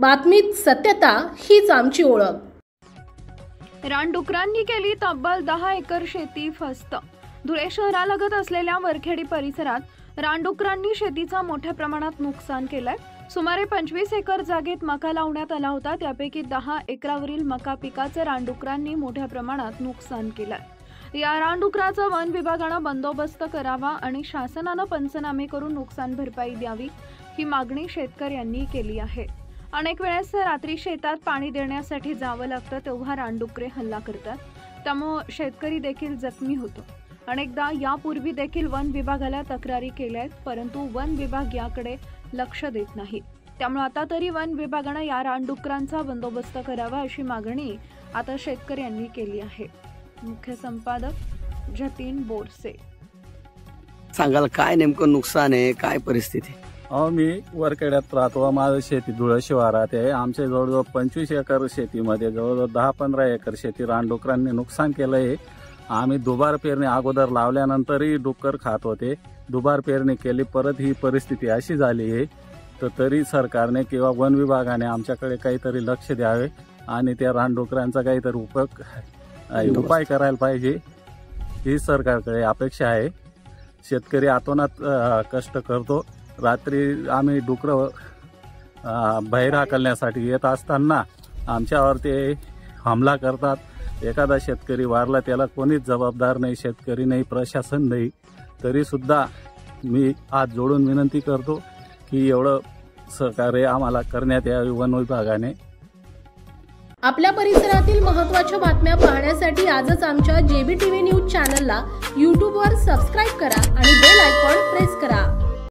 बातमीत सत्यता हीच आमची ओळख। रानडुकरांनी केली तब्बल 10 एकर शेती फस्त। धुळे शहरालगत असलेल्या वरखेडी परिसरात रानडुकरांनी शेतीचा मोठ्या प्रमाणात नुकसान केलंय। सुमारे 25 एकर जागेत मका लावण्यात आला होता, त्यापैकी 10 एकरावरील मका पिकाचे रानडुकरांनी मोठ्या प्रमाणात नुकसान केलंय। या रानडुकराचा वन विभागानं बंदोबस्त करावा आणि शासनानं पंचनामे करून नुकसान भरपाई द्यावी, ही मागणी शेतकऱ्यांनी केली आहे। अनेक वेळेस रात्री शेतात पाणी देण्यासाठी जावं लागतं, तेव्हा रानडुकरे हल्ला करतात, त्यामुळे शेतकरी देखील जखमी होतो। अनेकदा यापूर्वी देखील वन विभागाला तक्रारी केल्यात, परंतु वन विभाग याकडे लक्ष देत नाही। त्यामुळे आता तरी वन विभागानं या रानडुकरांचा बंदोबस्त करावा अशी मागणी आता शेतकऱ्यांनी केली आहे। मुख्य संपादक जतीन बोरसे। सांगाल काय नेमकं नुकसान आहे, काय परिस्थिती? मी वरखेड्यात राहतो। माझं शेती धुळे शिवारात आहे। आमच्या जवळजवळ 25 एकर शेतीमध्ये जवळजवळ 10-15 एकर शेती रानडुकरांनी नुकसान केलं आहे। आम्ही दुबार पेरणी अगोदर लावल्यानंतरही डुक्कर खात होते, दुबार पेरणी केली, परत ही परिस्थिती अशी झाली आहे। तर तरी सरकारने किंवा वन विभागाने आमच्याकडे काहीतरी लक्ष द्यावे आणि त्या रानडुकरांचा काहीतरी उपाय करायला पाहिजे, ही सरकारकडे अपेक्षा आहे। शेतकरी आतोनात कष्ट करतो। रात्री आम्ही डुकरं बाहेर हाकलण्यासाठी येत असताना आमच्यावर ते हमला करतात। एखादा शेतकरी वारला त्याला कोणीच जबाबदार नाही, शेतकरी नाही, प्रशासन नाही। तरी सुद्धा मी हात जोडून विनंती करतो की एवढं सहकार्य आम्हाला करण्यात यावे वन विभागाने। आपल्या परिसरातील महत्त्वाच्या बातम्या पाहण्यासाठी आजच आमच्या JBTV न्यूज चॅनलला YouTube वर सबस्क्राइब करा आणि बेल आयकॉन प्रेस करा।